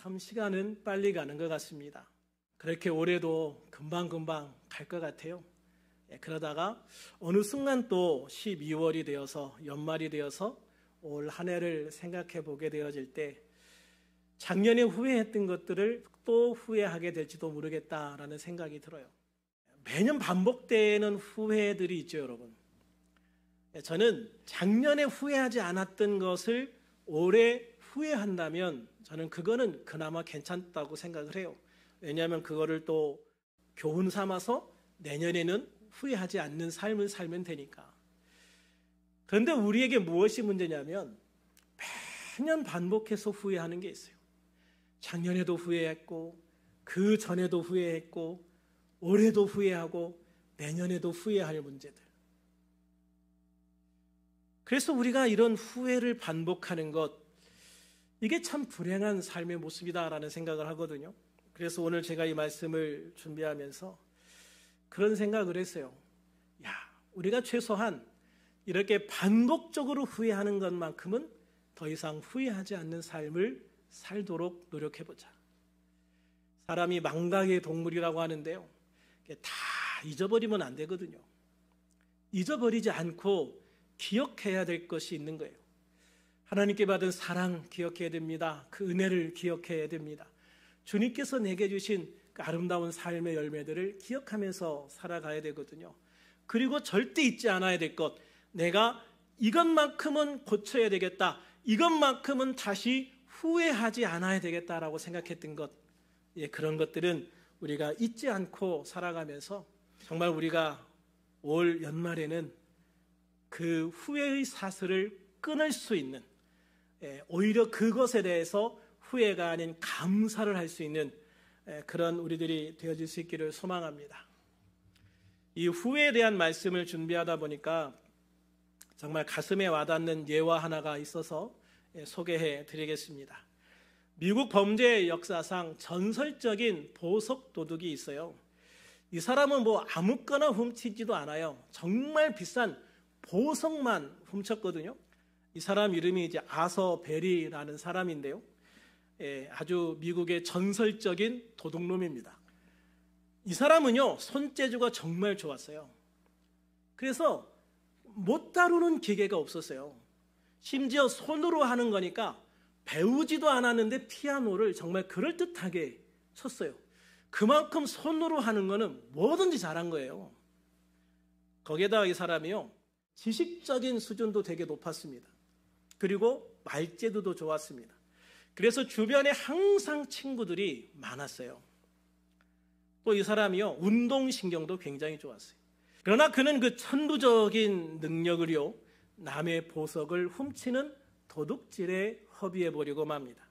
참 시간은 빨리 가는 것 같습니다. 그렇게 올해도 금방금방 갈 것 같아요. 그러다가 어느 순간 또 12월이 되어서 연말이 되어서 올 한 해를 생각해 보게 되어질 때 작년에 후회했던 것들을 또 후회하게 될지도 모르겠다라는 생각이 들어요. 매년 반복되는 후회들이 있죠, 여러분. 저는 작년에 후회하지 않았던 것을 올해 후회한다면 저는 그거는 그나마 괜찮다고 생각을 해요. 왜냐하면 그거를 또 교훈 삼아서 내년에는 후회하지 않는 삶을 살면 되니까. 그런데 우리에게 무엇이 문제냐면 매년 반복해서 후회하는 게 있어요. 작년에도 후회했고 그 전에도 후회했고 올해도 후회하고 내년에도 후회할 문제들. 그래서 우리가 이런 후회를 반복하는 것, 이게 참 불행한 삶의 모습이다라는 생각을 하거든요. 그래서 오늘 제가 이 말씀을 준비하면서 그런 생각을 했어요. 우리가 최소한 이렇게 반복적으로 후회하는 것만큼은 더 이상 후회하지 않는 삶을 살도록 노력해보자. 사람이 망각의 동물이라고 하는데요. 다 잊어버리면 안 되거든요. 잊어버리지 않고 기억해야 될 것이 있는 거예요. 하나님께 받은 사랑 기억해야 됩니다. 그 은혜를 기억해야 됩니다. 주님께서 내게 주신 그 아름다운 삶의 열매들을 기억하면서 살아가야 되거든요. 그리고 절대 잊지 않아야 될 것, 내가 이것만큼은 고쳐야 되겠다, 이것만큼은 다시 후회하지 않아야 되겠다라고 생각했던 것, 그런 것들은 우리가 잊지 않고 살아가면서 정말 우리가 올 연말에는 그 후회의 사슬을 끊을 수 있는, 오히려 그것에 대해서 후회가 아닌 감사를 할 수 있는 그런 우리들이 되어질 수 있기를 소망합니다. 이 후회에 대한 말씀을 준비하다 보니까 정말 가슴에 와닿는 예화 하나가 있어서 소개해 드리겠습니다. 미국 범죄 역사상 전설적인 보석 도둑이 있어요. 이 사람은 아무거나 훔치지도 않아요. 정말 비싼 보석만 훔쳤거든요. 이 사람 이름이 이제 아서 베리라는 사람인데요. 아주 미국의 전설적인 도둑놈입니다. 이 사람은요, 손재주가 정말 좋았어요. 그래서 못 다루는 기계가 없었어요. 심지어 손으로 하는 거니까 배우지도 않았는데 피아노를 정말 그럴듯하게 쳤어요. 그만큼 손으로 하는 거는 뭐든지 잘한 거예요. 거기에다가 이 사람이요, 지식적인 수준도 되게 높았습니다. 그리고 말재주도 좋았습니다. 그래서 주변에 항상 친구들이 많았어요. 또 이 사람이요, 운동신경도 굉장히 좋았어요. 그러나 그는 그 천부적인 능력을요, 남의 보석을 훔치는 도둑질에 허비해버리고 맙니다.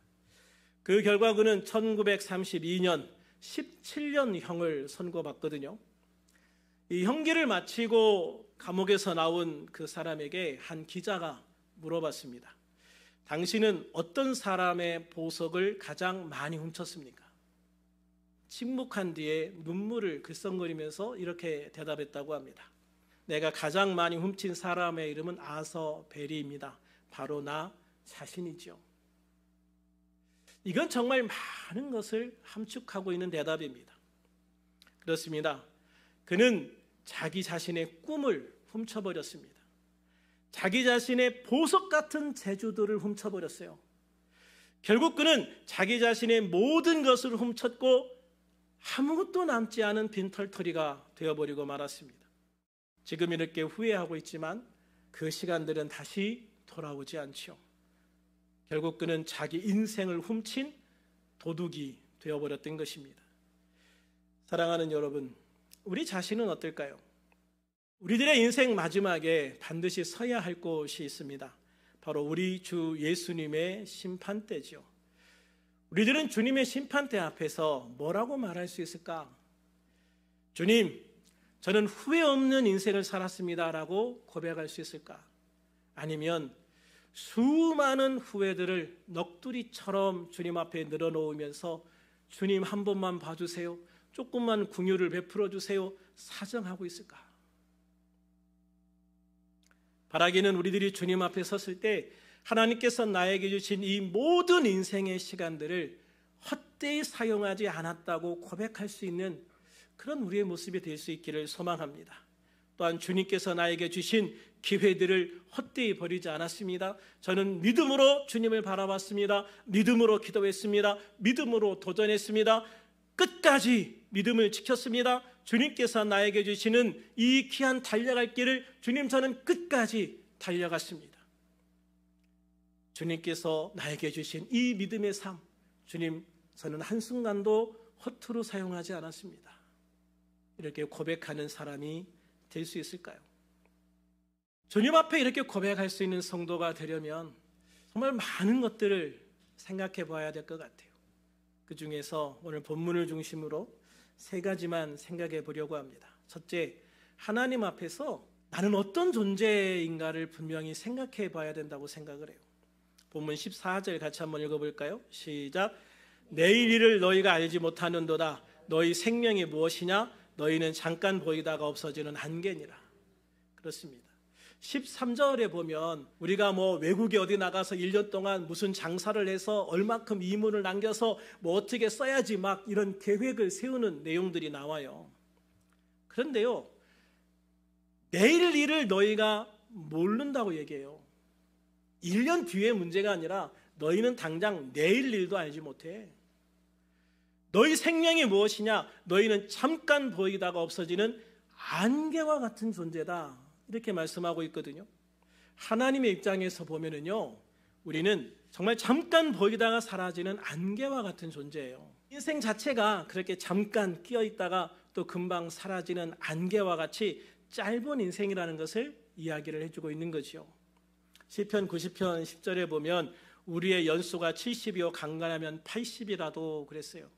그 결과 그는 1932년 17년형을 선고받거든요. 이 형기를 마치고 감옥에서 나온 그 사람에게 한 기자가 물어봤습니다. 당신은 어떤 사람의 보석을 가장 많이 훔쳤습니까? 침묵한 뒤에 눈물을 글썽거리면서 이렇게 대답했다고 합니다. 내가 가장 많이 훔친 사람의 이름은 아서 베리입니다. 바로 나 자신이죠. 이건 정말 많은 것을 함축하고 있는 대답입니다. 그렇습니다. 그는 자기 자신의 꿈을 훔쳐버렸습니다. 자기 자신의 보석 같은 재주들을 훔쳐버렸어요. 결국 그는 자기 자신의 모든 것을 훔쳤고 아무것도 남지 않은 빈털터리가 되어버리고 말았습니다. 지금 이렇게 후회하고 있지만 그 시간들은 다시 돌아오지 않죠. 결국 그는 자기 인생을 훔친 도둑이 되어버렸던 것입니다. 사랑하는 여러분, 우리 자신은 어떨까요? 우리들의 인생 마지막에 반드시 서야 할 곳이 있습니다. 바로 우리 주 예수님의 심판대죠. 우리들은 주님의 심판대 앞에서 뭐라고 말할 수 있을까? 주님, 저는 후회 없는 인생을 살았습니다라고 고백할 수 있을까? 아니면 수많은 후회들을 넋두리처럼 주님 앞에 늘어놓으면서 주님 한 번만 봐주세요, 조금만 긍휼을 베풀어 주세요 사정하고 있을까? 바라기는 우리들이 주님 앞에 섰을 때 하나님께서 나에게 주신 이 모든 인생의 시간들을 헛되이 사용하지 않았다고 고백할 수 있는 그런 우리의 모습이 될 수 있기를 소망합니다. 또한 주님께서 나에게 주신 기회들을 헛되이 버리지 않았습니다. 저는 믿음으로 주님을 바라봤습니다. 믿음으로 기도했습니다. 믿음으로 도전했습니다. 끝까지 믿음을 지켰습니다. 주님께서 나에게 주시는 이 귀한 달려갈 길을 주님 저는 끝까지 달려갔습니다. 주님께서 나에게 주신 이 믿음의 삶, 주님 저는 한순간도 허투루 사용하지 않았습니다. 이렇게 고백하는 사람이 될 수 있을까요? 주님 앞에 이렇게 고백할 수 있는 성도가 되려면 정말 많은 것들을 생각해 봐야 될 것 같아요. 그 중에서 오늘 본문을 중심으로 3가지만 생각해 보려고 합니다. 첫째, 하나님 앞에서 나는 어떤 존재인가를 분명히 생각해 봐야 된다고 생각을 해요. 본문 14절 같이 한번 읽어볼까요? 시작. 내일 일을 너희가 알지 못하는도다. 너희 생명이 무엇이냐? 너희는 잠깐 보이다가 없어지는 안개니라. 그렇습니다. 13절에 보면 우리가 외국에 어디 나가서 1년 동안 무슨 장사를 해서 얼마큼 이문을 남겨서 어떻게 써야지 막 이런 계획을 세우는 내용들이 나와요. 그런데요, 내일 일을 너희가 모른다고 얘기해요. 1년 뒤의 문제가 아니라 너희는 당장 내일 일도 알지 못해. 너희 생명이 무엇이냐? 너희는 잠깐 보이다가 없어지는 안개와 같은 존재다. 이렇게 말씀하고 있거든요. 하나님의 입장에서 보면은요, 우리는 정말 잠깐 보이다가 사라지는 안개와 같은 존재예요. 인생 자체가 그렇게 잠깐 끼어 있다가 또 금방 사라지는 안개와 같이 짧은 인생이라는 것을 이야기를 해주고 있는 거죠. 시편 90편 10절에 보면 우리의 연수가 70이요 강간하면 80이라도 그랬어요.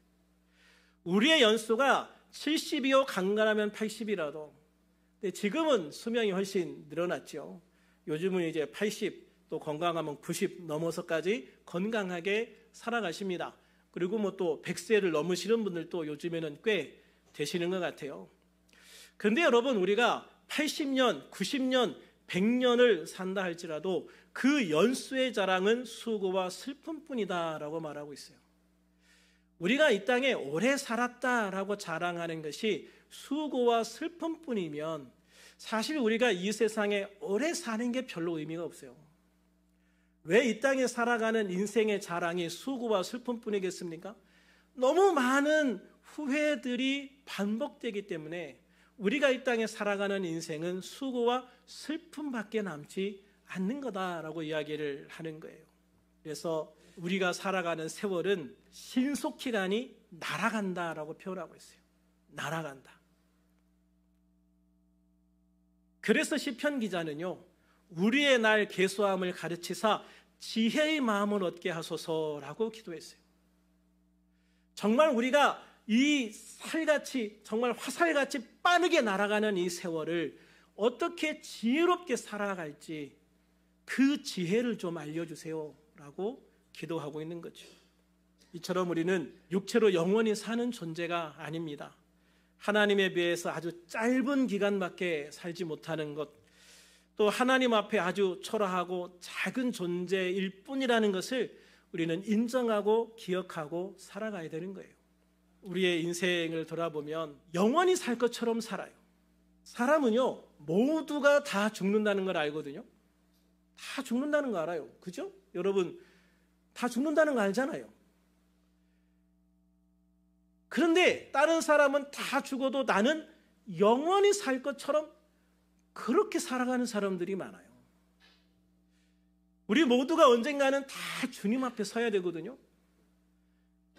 우리의 연수가 70이요 강간하면 80이라도. 근데 지금은 수명이 훨씬 늘어났죠. 요즘은 이제 80, 또 건강하면 90 넘어서까지 건강하게 살아가십니다. 그리고 또 100세를 넘으시는 분들도 요즘에는 꽤 되시는 것 같아요. 그런데 여러분, 우리가 80년, 90년, 100년을 산다 할지라도 그 연수의 자랑은 수고와 슬픔뿐이다라고 말하고 있어요. 우리가 이 땅에 오래 살았다라고 자랑하는 것이 수고와 슬픔뿐이면 사실 우리가 이 세상에 오래 사는 게 별로 의미가 없어요. 왜 이 땅에 살아가는 인생의 자랑이 수고와 슬픔뿐이겠습니까? 너무 많은 후회들이 반복되기 때문에 우리가 이 땅에 살아가는 인생은 수고와 슬픔밖에 남지 않는 거다라고 이야기를 하는 거예요. 그래서 우리가 살아가는 세월은 신속히간이 날아간다라고 표현하고 있어요. 날아간다. 그래서 시편 기자는요, 우리의 날 계수함을 가르치사 지혜의 마음을 얻게 하소서라고 기도했어요. 정말 우리가 이 살같이 정말 화살같이 빠르게 날아가는 이 세월을 어떻게 지혜롭게 살아갈지 그 지혜를 좀 알려주세요라고 기도하고 있는 거죠. 이처럼 우리는 육체로 영원히 사는 존재가 아닙니다. 하나님에 비해서 아주 짧은 기간밖에 살지 못하는 것, 또 하나님 앞에 아주 초라하고 작은 존재일 뿐이라는 것을 우리는 인정하고 기억하고 살아가야 되는 거예요. 우리의 인생을 돌아보면 영원히 살 것처럼 살아요. 사람은요, 모두가 다 죽는다는 걸 알거든요. 다 죽는다는 거 알아요. 그죠? 여러분, 다 죽는다는 거 알잖아요. 그런데 다른 사람은 다 죽어도 나는 영원히 살 것처럼 그렇게 살아가는 사람들이 많아요. 우리 모두가 언젠가는 다 주님 앞에 서야 되거든요.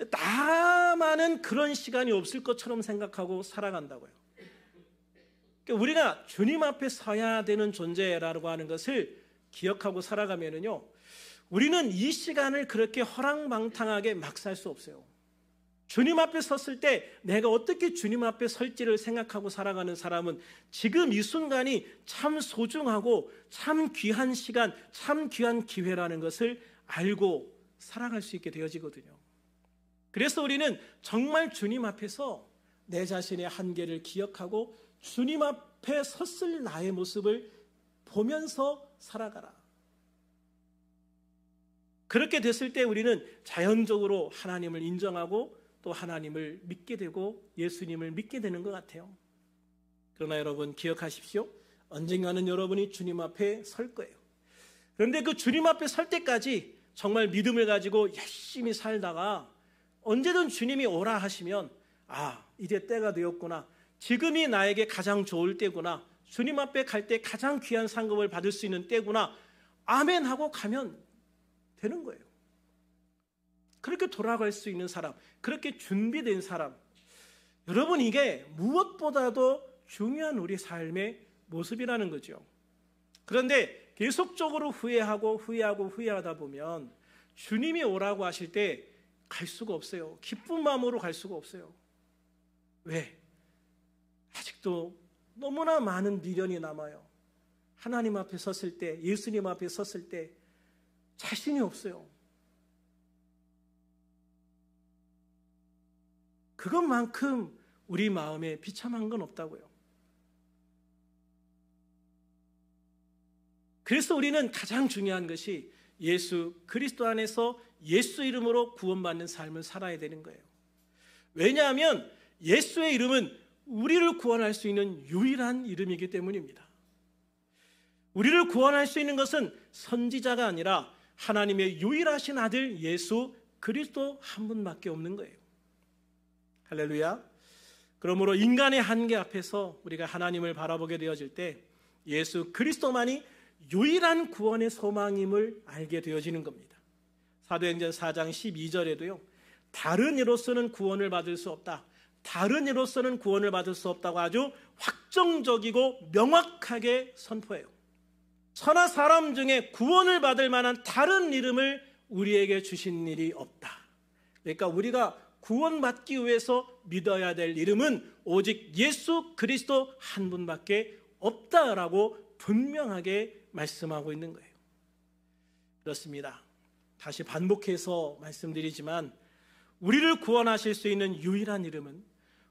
나만은 그런 시간이 없을 것처럼 생각하고 살아간다고요. 그러니까 우리가 주님 앞에 서야 되는 존재라고 하는 것을 기억하고 살아가면은요, 우리는 이 시간을 그렇게 허랑방탕하게 막 살 수 없어요. 주님 앞에 섰을 때 내가 어떻게 주님 앞에 설지를 생각하고 살아가는 사람은 지금 이 순간이 참 소중하고 참 귀한 시간, 참 귀한 기회라는 것을 알고 살아갈 수 있게 되어지거든요. 그래서 우리는 정말 주님 앞에서 내 자신의 한계를 기억하고 주님 앞에 섰을 나의 모습을 보면서 살아가라. 그렇게 됐을 때 우리는 자연적으로 하나님을 인정하고 또 하나님을 믿게 되고 예수님을 믿게 되는 것 같아요. 그러나 여러분 기억하십시오. 언젠가는 여러분이 주님 앞에 설 거예요. 그런데 그 주님 앞에 설 때까지 정말 믿음을 가지고 열심히 살다가 언제든 주님이 오라 하시면 이제 때가 되었구나. 지금이 나에게 가장 좋을 때구나. 주님 앞에 갈 때 가장 귀한 상급을 받을 수 있는 때구나. 아멘 하고 가면 되는 거예요. 그렇게 돌아갈 수 있는 사람, 그렇게 준비된 사람, 여러분 이게 무엇보다도 중요한 우리 삶의 모습이라는 거죠. 그런데 계속적으로 후회하다 보면 주님이 오라고 하실 때 갈 수가 없어요. 기쁜 마음으로 갈 수가 없어요. 왜? 아직도 너무나 많은 미련이 남아요. 하나님 앞에 섰을 때, 예수님 앞에 섰을 때 자신이 없어요. 그것만큼 우리 마음에 비참한 건 없다고요. 그래서 우리는 가장 중요한 것이 예수 그리스도 안에서 예수 이름으로 구원받는 삶을 살아야 되는 거예요. 왜냐하면 예수의 이름은 우리를 구원할 수 있는 유일한 이름이기 때문입니다. 우리를 구원할 수 있는 것은 선지자가 아니라 하나님의 유일하신 아들 예수 그리스도 한 분밖에 없는 거예요. 할렐루야. 그러므로 인간의 한계 앞에서 우리가 하나님을 바라보게 되어질 때 예수 그리스도만이 유일한 구원의 소망임을 알게 되어지는 겁니다. 사도행전 4장 12절에도요. 다른 이로서는 구원을 받을 수 없다. 다른 이로서는 구원을 받을 수 없다고 아주 확정적이고 명확하게 선포해요. 천하 사람 중에 구원을 받을 만한 다른 이름을 우리에게 주신 일이 없다. 그러니까 우리가 구원받기 위해서 믿어야 될 이름은 오직 예수 그리스도 한 분밖에 없다라고 분명하게 말씀하고 있는 거예요. 그렇습니다. 다시 반복해서 말씀드리지만 우리를 구원하실 수 있는 유일한 이름은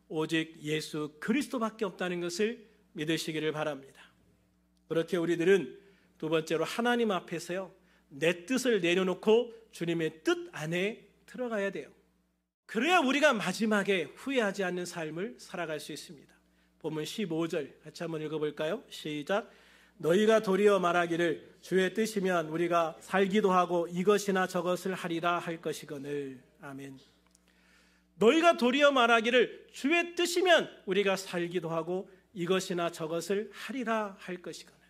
오직 예수 그리스도밖에 없다는 것을 믿으시기를 바랍니다. 그렇게 우리들은 두 번째로 하나님 앞에서요, 내 뜻을 내려놓고 주님의 뜻 안에 들어가야 돼요. 그래야 우리가 마지막에 후회하지 않는 삶을 살아갈 수 있습니다. 본문 15절 같이 한번 읽어볼까요? 시작. 너희가 도리어 말하기를 주의 뜻이면 우리가 살기도 하고 이것이나 저것을 하리라 할 것이거늘. 아멘. 너희가 도리어 말하기를 주의 뜻이면 우리가 살기도 하고 이것이나 저것을 하리라 할 것이거늘.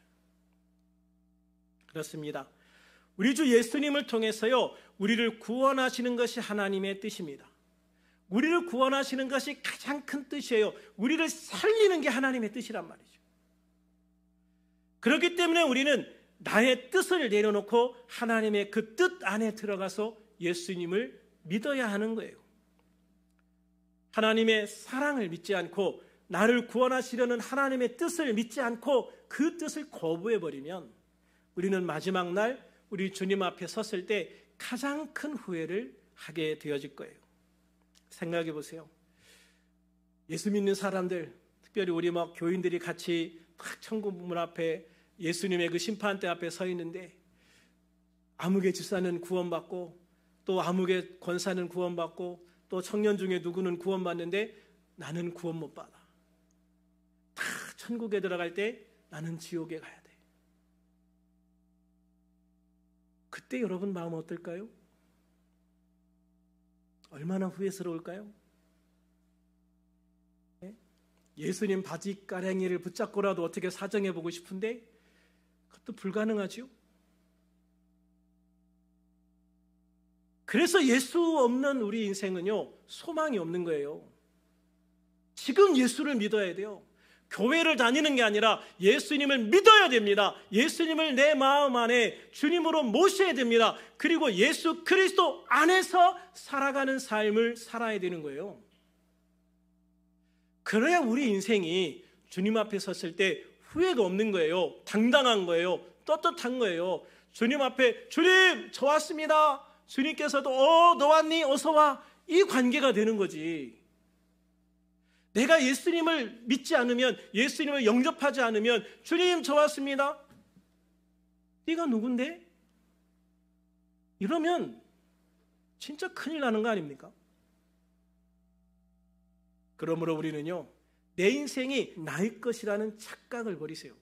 그렇습니다. 우리 주 예수님을 통해서요, 우리를 구원하시는 것이 하나님의 뜻입니다. 우리를 구원하시는 것이 가장 큰 뜻이에요. 우리를 살리는 게 하나님의 뜻이란 말이죠. 그렇기 때문에 우리는 나의 뜻을 내려놓고 하나님의 그 뜻 안에 들어가서 예수님을 믿어야 하는 거예요. 하나님의 사랑을 믿지 않고 나를 구원하시려는 하나님의 뜻을 믿지 않고 그 뜻을 거부해버리면 우리는 마지막 날 우리 주님 앞에 섰을 때 가장 큰 후회를 하게 되어질 거예요. 생각해 보세요. 예수 믿는 사람들, 특별히 우리 교인들이 같이 딱 천국문 앞에 예수님의 그 심판대 앞에 서 있는데 아무개 집사는 구원받고 또 아무개 권사는 구원받고 또 청년 중에 누구는 구원받는데 나는 구원 못 받아. 다 천국에 들어갈 때 나는 지옥에 가야 돼. 그때 여러분 마음 어떨까요? 얼마나 후회스러울까요? 예수님 바지가랑이를 붙잡고라도 어떻게 사정해보고 싶은데 그것도 불가능하죠. 그래서 예수 없는 우리 인생은요, 소망이 없는 거예요. 지금 예수를 믿어야 돼요. 교회를 다니는 게 아니라 예수님을 믿어야 됩니다. 예수님을 내 마음 안에 주님으로 모셔야 됩니다. 그리고 예수 그리스도 안에서 살아가는 삶을 살아야 되는 거예요. 그래야 우리 인생이 주님 앞에 섰을 때 후회가 없는 거예요. 당당한 거예요. 떳떳한 거예요. 주님 앞에 주님 저 왔습니다. 주님께서도 너 왔니? 어서 와. 이 관계가 되는 거지. 내가 예수님을 믿지 않으면, 예수님을 영접하지 않으면 주님 저 왔습니다. 네가 누군데? 이러면 진짜 큰일 나는 거 아닙니까? 그러므로 우리는요, 내 인생이 나의 것이라는 착각을 버리세요.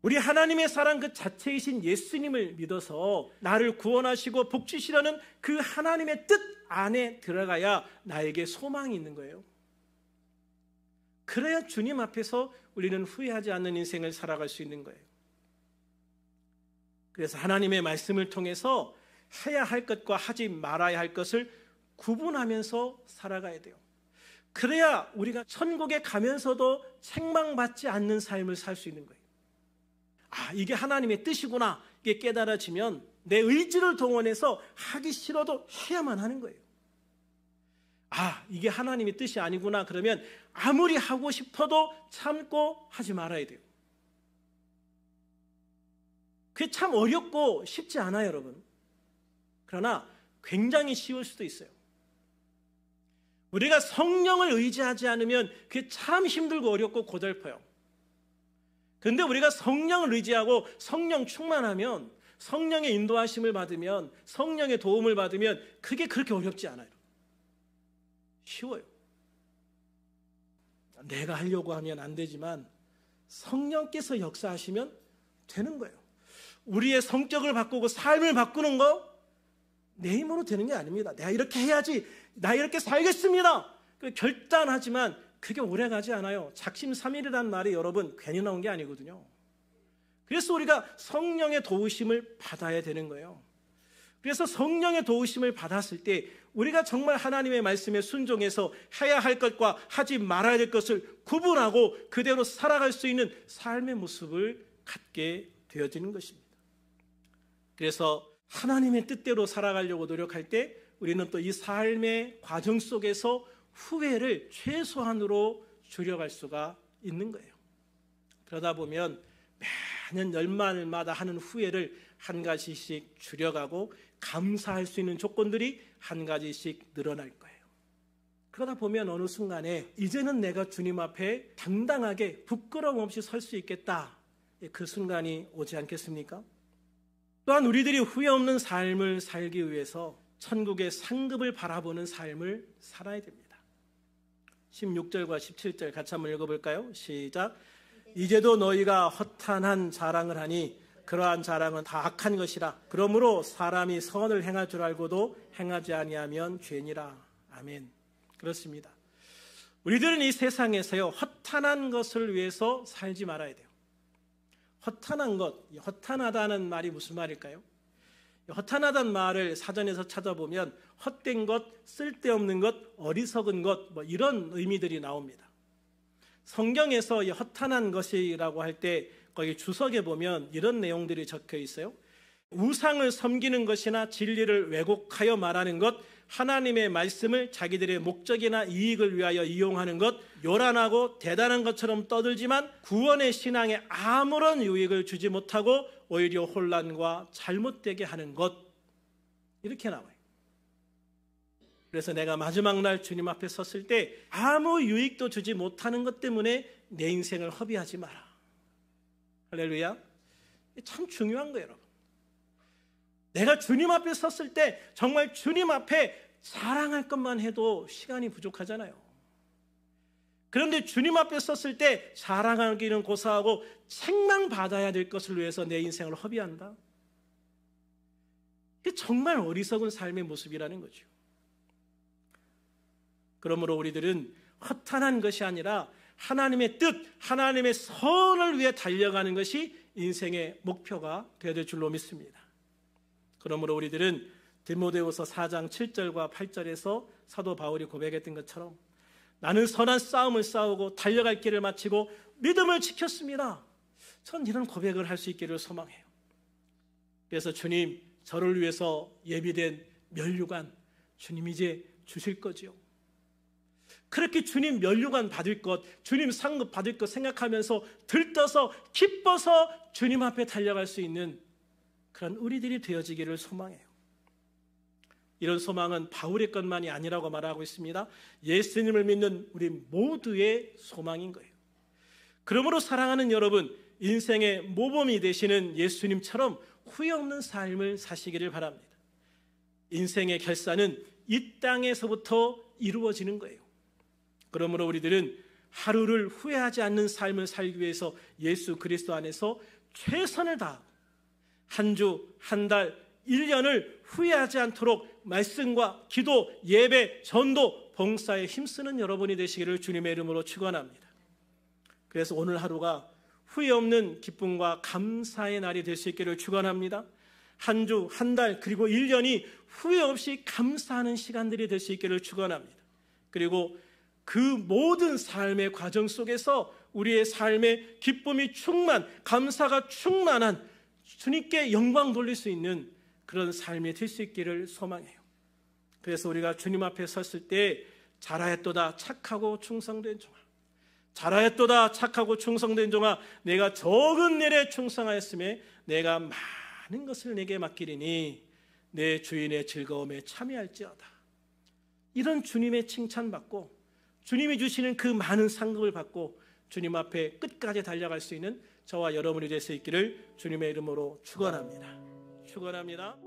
우리 하나님의 사랑 그 자체이신 예수님을 믿어서 나를 구원하시고 복주시려는 그 하나님의 뜻 안에 들어가야 나에게 소망이 있는 거예요. 그래야 주님 앞에서 우리는 후회하지 않는 인생을 살아갈 수 있는 거예요. 그래서 하나님의 말씀을 통해서 해야 할 것과 하지 말아야 할 것을 구분하면서 살아가야 돼요. 그래야 우리가 천국에 가면서도 책망받지 않는 삶을 살 수 있는 거예요. 아, 이게 하나님의 뜻이구나. 이게 깨달아지면 내 의지를 동원해서 하기 싫어도 해야만 하는 거예요. 아, 이게 하나님의 뜻이 아니구나. 그러면 아무리 하고 싶어도 참고 하지 말아야 돼요. 그게 참 어렵고 쉽지 않아요, 여러분. 그러나 굉장히 쉬울 수도 있어요. 우리가 성령을 의지하지 않으면 그게 참 힘들고 어렵고 고달퍼요. 그런데 우리가 성령을 의지하고 성령 충만하면, 성령의 인도하심을 받으면, 성령의 도움을 받으면 그게 그렇게 어렵지 않아요. 쉬워요. 내가 하려고 하면 안 되지만 성령께서 역사하시면 되는 거예요. 우리의 성격을 바꾸고 삶을 바꾸는 거 내 힘으로 되는 게 아닙니다. 내가 이렇게 해야지, 나 이렇게 살겠습니다. 결단하지만 그게 오래가지 않아요. 작심삼일이라는 말이 여러분 괜히 나온 게 아니거든요. 그래서 우리가 성령의 도우심을 받아야 되는 거예요. 그래서 성령의 도우심을 받았을 때 우리가 정말 하나님의 말씀에 순종해서 해야 할 것과 하지 말아야 될 것을 구분하고 그대로 살아갈 수 있는 삶의 모습을 갖게 되어지는 것입니다. 그래서 하나님의 뜻대로 살아가려고 노력할 때 우리는 또 이 삶의 과정 속에서 후회를 최소한으로 줄여갈 수가 있는 거예요. 그러다 보면 매년 연말마다 하는 후회를 한 가지씩 줄여가고 감사할 수 있는 조건들이 한 가지씩 늘어날 거예요. 그러다 보면 어느 순간에 이제는 내가 주님 앞에 당당하게 부끄러움 없이 설 수 있겠다. 그 순간이 오지 않겠습니까? 또한 우리들이 후회 없는 삶을 살기 위해서 천국의 상급을 바라보는 삶을 살아야 됩니다. 16절과 17절 같이 한번 읽어볼까요? 시작. 이제도 너희가 허탄한 자랑을 하니 그러한 자랑은 다 악한 것이라. 그러므로 사람이 선을 행할 줄 알고도 행하지 아니하면 죄니라. 아멘. 그렇습니다. 우리들은 이 세상에서요, 허탄한 것을 위해서 살지 말아야 돼요. 허탄한 것, 허탄하다는 말이 무슨 말일까요? 허탄하다는 말을 사전에서 찾아보면 헛된 것, 쓸데없는 것, 어리석은 것, 이런 의미들이 나옵니다. 성경에서 이 허탄한 것이라고 할 때 거기 주석에 보면 이런 내용들이 적혀 있어요. 우상을 섬기는 것이나 진리를 왜곡하여 말하는 것, 하나님의 말씀을 자기들의 목적이나 이익을 위하여 이용하는 것, 요란하고 대단한 것처럼 떠들지만 구원의 신앙에 아무런 유익을 주지 못하고 오히려 혼란과 잘못되게 하는 것, 이렇게 나와요. 그래서 내가 마지막 날 주님 앞에 섰을 때 아무 유익도 주지 못하는 것 때문에 내 인생을 허비하지 마라. 할렐루야. 참 중요한 거예요, 여러분. 내가 주님 앞에 섰을 때 정말 주님 앞에 자랑할 것만 해도 시간이 부족하잖아요. 그런데 주님 앞에 섰을 때 자랑하기는 고사하고 책망받아야 될 것을 위해서 내 인생을 허비한다. 이게 정말 어리석은 삶의 모습이라는 거죠. 그러므로 우리들은 허탄한 것이 아니라 하나님의 뜻, 하나님의 선을 위해 달려가는 것이 인생의 목표가 되어야 될 줄로 믿습니다. 그러므로 우리들은 디모데후서 4장 7절과 8절에서 사도 바울이 고백했던 것처럼 나는 선한 싸움을 싸우고 달려갈 길을 마치고 믿음을 지켰습니다. 전 이런 고백을 할 수 있기를 소망해요. 그래서 주님, 저를 위해서 예비된 면류관 주님 이제 주실 거지요. 그렇게 주님 면류관 받을 것, 주님 상급 받을 것 생각하면서 들떠서 기뻐서 주님 앞에 달려갈 수 있는 그런 우리들이 되어지기를 소망해요. 이런 소망은 바울의 것만이 아니라고 말하고 있습니다. 예수님을 믿는 우리 모두의 소망인 거예요. 그러므로 사랑하는 여러분, 인생의 모범이 되시는 예수님처럼 후회 없는 삶을 사시기를 바랍니다. 인생의 결산은 이 땅에서부터 이루어지는 거예요. 그러므로 우리들은 하루를 후회하지 않는 삶을 살기 위해서 예수 그리스도 안에서 최선을 다하고 한 주, 한 달, 1년을 후회하지 않도록 말씀과 기도, 예배, 전도, 봉사에 힘쓰는 여러분이 되시기를 주님의 이름으로 축원합니다. 그래서 오늘 하루가 후회 없는 기쁨과 감사의 날이 될 수 있기를 축원합니다. 한 주, 한 달, 그리고 1년이 후회 없이 감사하는 시간들이 될 수 있기를 축원합니다. 그리고 그 모든 삶의 과정 속에서 우리의 삶에 기쁨이 감사가 충만한 주님께 영광 돌릴 수 있는 그런 삶이 될 수 있기를 소망해요. 그래서 우리가 주님 앞에 섰을 때 잘하였도다 착하고 충성된 종아, 잘하였도다 착하고 충성된 종아, 내가 적은 일에 충성하였음에 내가 많은 것을 내게 맡기리니 내 주인의 즐거움에 참여할지어다. 이런 주님의 칭찬받고 주님이 주시는 그 많은 상급을 받고 주님 앞에 끝까지 달려갈 수 있는 저와 여러분이 될 수 있기를 주님의 이름으로 축원합니다. 축원합니다.